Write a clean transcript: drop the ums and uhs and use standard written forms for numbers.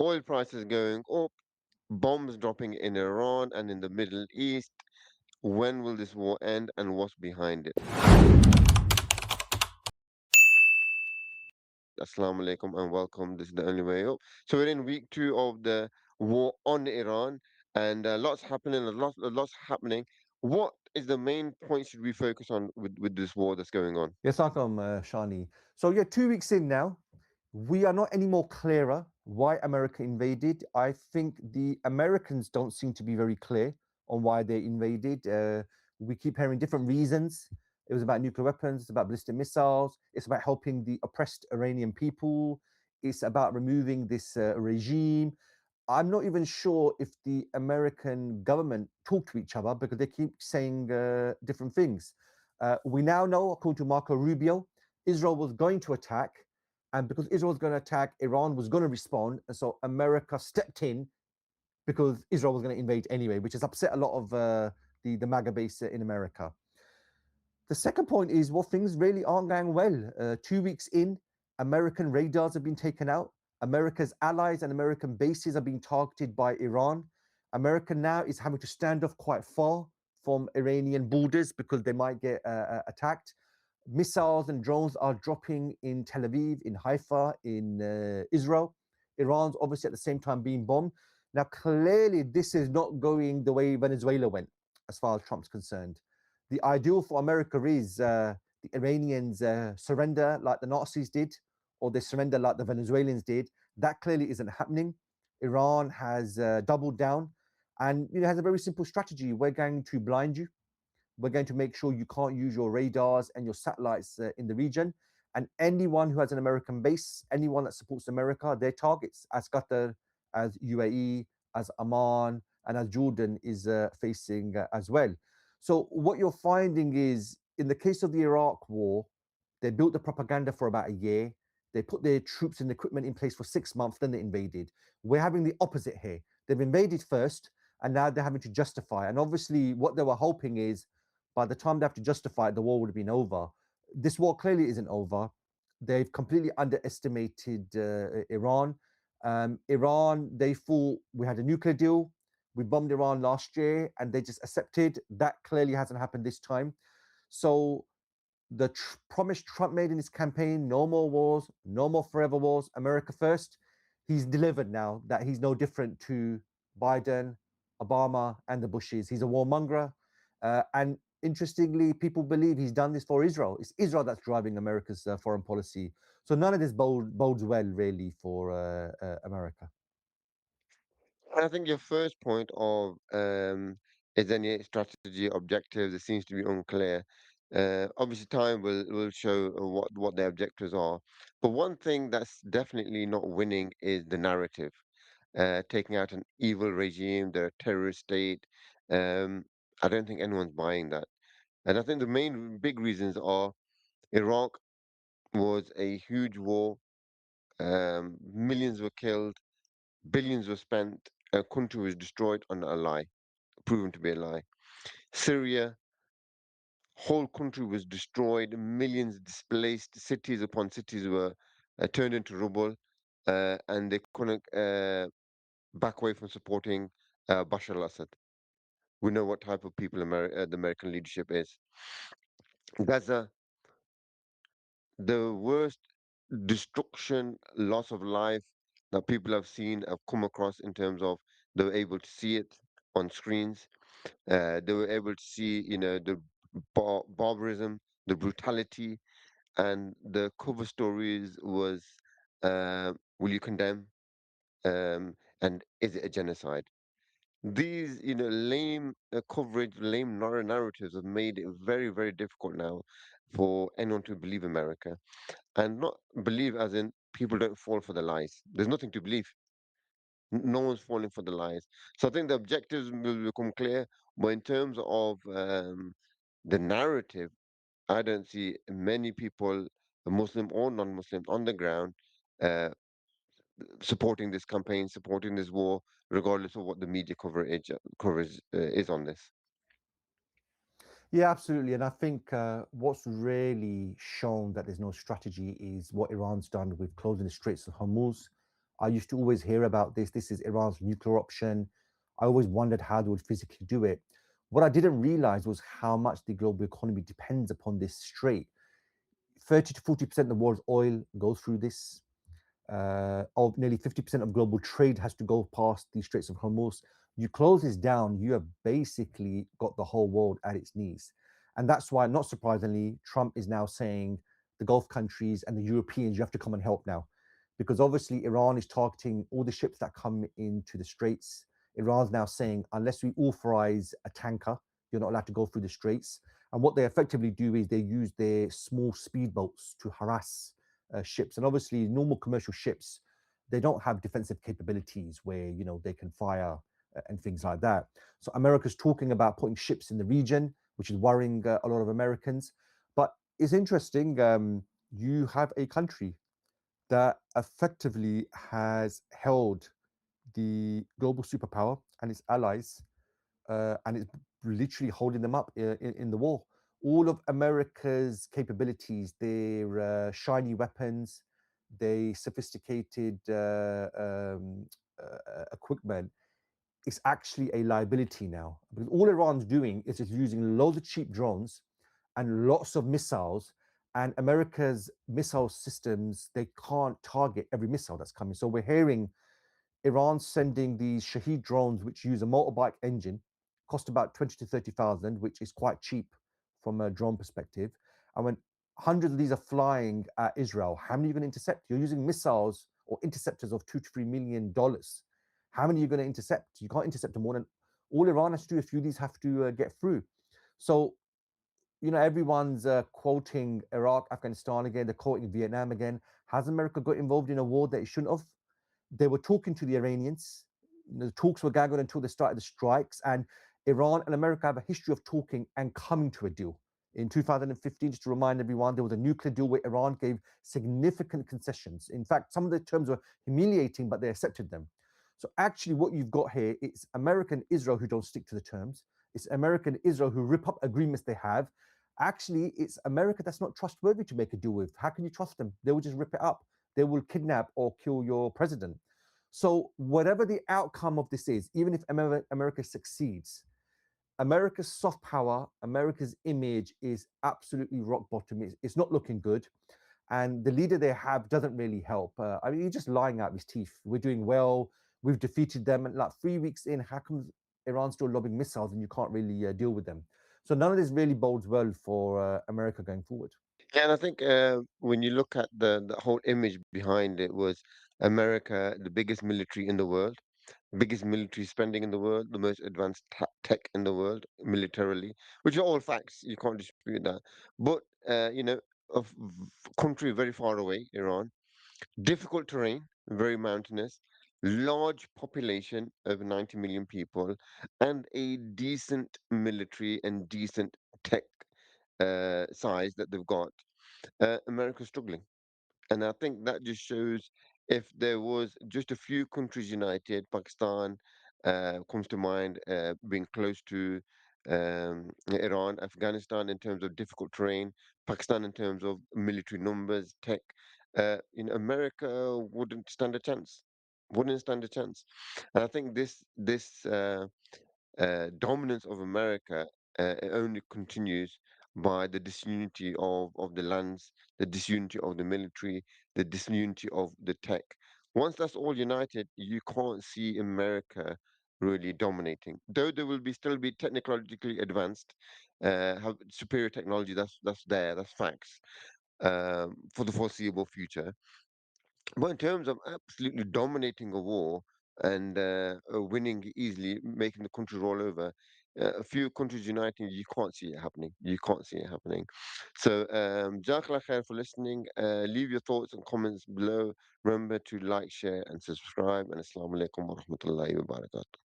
Oil prices going up, bombs dropping in Iran and in the Middle East. When will this war end and what's behind it? Assalamu alaikum and welcome. This is the only way up. So we're in week two of the war on Iran, and lots happening. A lots happening. What is the main point should we focus on with this war that's going on? Yes, welcome, Shani. So yeah, 2 weeks in now, we are not any more clearer why America invaded. I think the Americans don't seem to be very clear on why they invaded. We keep hearing different reasons. It was about nuclear weapons, it's about ballistic missiles, it's about helping the oppressed Iranian people, it's about removing this regime. I'm not even sure if the American government talk to each other because they keep saying different things. We now know, according to Marco Rubio, Israel was going to attack, and because Israel was going to attack, Iran was going to respond, and so America stepped in because Israel was going to invade anyway, which has upset a lot of the MAGA base in America. The second point is, well, things really aren't going well. 2 weeks in, American radars have been taken out. America's allies and American bases are being targeted by Iran. America now is having to stand off quite far from Iranian borders because they might get attacked. Missiles and drones are dropping in Tel Aviv, in Haifa, in Israel. Iran's obviously at the same time being bombed. Now, clearly, this is not going the way Venezuela went, as far as Trump's concerned. The ideal for America is the Iranians surrender like the Nazis did, or they surrender like the Venezuelans did. That clearly isn't happening. Iran has doubled down and has a very simple strategy. We're going to blind you. We're going to make sure you can't use your radars and your satellites in the region. And anyone who has an American base, anyone that supports America, their targets, as Qatar, as UAE, as Oman, and as Jordan is facing as well. So what you're finding is, in the case of the Iraq war, they built the propaganda for about a year. They put their troops and equipment in place for 6 months, then they invaded. We're having the opposite here. They've invaded first, and now they're having to justify. And obviously, what they were hoping is by the time they have to justify it, the war would have been over. This war clearly isn't over. They've completely underestimated Iran. Iran, they thought we had a nuclear deal. We bombed Iran last year and they just accepted. That clearly hasn't happened this time. So the promise Trump made in his campaign, no more wars, no more forever wars, America first, he's delivered now that he's no different to Biden, Obama, and the Bushes. He's a warmonger. And interestingly, people believe he's done this for Israel. It's Israel that's driving America's foreign policy. So none of this bodes well, really, for America. I think your first point of is there any strategy objectives? It seems to be unclear. Obviously, time will show what their objectives are. But one thing that's definitely not winning is the narrative. Taking out an evil regime, they're a terrorist state. Um, I don't think anyone's buying that. And I think the main big reasons are Iraq was a huge war. Millions were killed, billions were spent. A country was destroyed on a lie, proven to be a lie. Syria, whole country was destroyed, millions displaced, cities upon cities were turned into rubble, and they couldn't back away from supporting Bashar al-Assad. We know what type of people the American leadership is. Gaza, the worst destruction, loss of life that people have seen, have come across in terms of they were able to see it on screens. They were able to see, the barbarism, the brutality, and the cover stories was, will you condemn? And is it a genocide? These, lame coverage, lame narratives have made it very, very difficult now for anyone to believe America. And not believe as in people don't fall for the lies. There's nothing to believe. No one's falling for the lies. So I think the objectives will become clear. But in terms of the narrative, I don't see many people, Muslim or non-Muslim, on the ground uh, supporting this campaign, supporting this war, regardless of what the media coverage is on this. Yeah, absolutely. And I think what's really shown that there's no strategy is what Iran's done with closing the Straits of Hormuz. I used to always hear about this. This is Iran's nuclear option. I always wondered how they would physically do it. What I didn't realize was how much the global economy depends upon this strait. 30 to 40% of the world's oil goes through this. Of nearly 50% of global trade has to go past the Straits of Hormuz. You close this down, you have basically got the whole world at its knees. And that's why, not surprisingly, Trump is now saying the Gulf countries and the Europeans, you have to come and help now. Because obviously, Iran is targeting all the ships that come into the Straits. Iran's now saying, unless we authorize a tanker, you're not allowed to go through the Straits. And what they effectively do is they use their small speedboats to harass ships. And obviously, normal commercial ships, they don't have defensive capabilities where they can fire and things like that. So America's talking about putting ships in the region, which is worrying a lot of Americans. But it's interesting. You have a country that effectively has held the global superpower and its allies, and it's literally holding them up in the war. All of America's capabilities, their shiny weapons, their sophisticated equipment, is actually a liability now. Because all Iran's doing is just using loads of cheap drones and lots of missiles. And America's missile systems, they can't target every missile that's coming. So we're hearing Iran sending these Shahed drones, which use a motorbike engine, cost about 20 to 30,000, which is quite cheap from a drone perspective. And when hundreds of these are flying at Israel, how many are you going to intercept? You're using missiles or interceptors of $2 to $3 million. How many are you going to intercept? You can't intercept them more than all Iran has to do. A few of these have to get through. So everyone's quoting Iraq, Afghanistan again. They're quoting Vietnam again. Has America got involved in a war that it shouldn't have? They were talking to the Iranians. The talks were going on until they started the strikes. And Iran and America have a history of talking and coming to a deal. In 2015, just to remind everyone, there was a nuclear deal where Iran gave significant concessions. In fact, some of the terms were humiliating, but they accepted them. So actually, what you've got here is America and Israel who don't stick to the terms. It's America and Israel who rip up agreements they have. Actually, it's America that's not trustworthy to make a deal with. How can you trust them? They will just rip it up. They will kidnap or kill your president. So, whatever the outcome of this is, even if America succeeds, America's soft power, America's image is absolutely rock bottom. It's not looking good. And the leader they have doesn't really help. I mean, he's just lying out his teeth. We're doing well. We've defeated them. And like 3 weeks in, how come Iran's still lobbing missiles and you can't really deal with them? So none of this really bodes well for America going forward. Yeah, and I think when you look at the whole image behind it was America, the biggest military in the world, biggest military spending in the world, the most advanced tech in the world militarily, which are all facts. You can't dispute that. But country very far away, Iran, difficult terrain, very mountainous, large population, over 90 million people, and a decent military and decent tech size that they've got. America's struggling. And I think that just shows if there was just a few countries united, Pakistan comes to mind, being close to Iran, Afghanistan in terms of difficult terrain, Pakistan in terms of military numbers, tech, America wouldn't stand a chance. Wouldn't stand a chance. And I think this dominance of America it only continues by the disunity of the lands, the disunity of the military, the disunity of the tech. Once that's all united, you can't see America really dominating. Though there will be still be technologically advanced, have superior technology. That's there. That's facts for the foreseeable future. But in terms of absolutely dominating a war and winning easily, making the country roll over, a few countries uniting, you can't see it happening. You can't see it happening. So, Jazakallah khair for listening. Leave your thoughts and comments below. Remember to like, share, and subscribe. And Assalamu alaikum wa rahmatullahi wa barakatuh.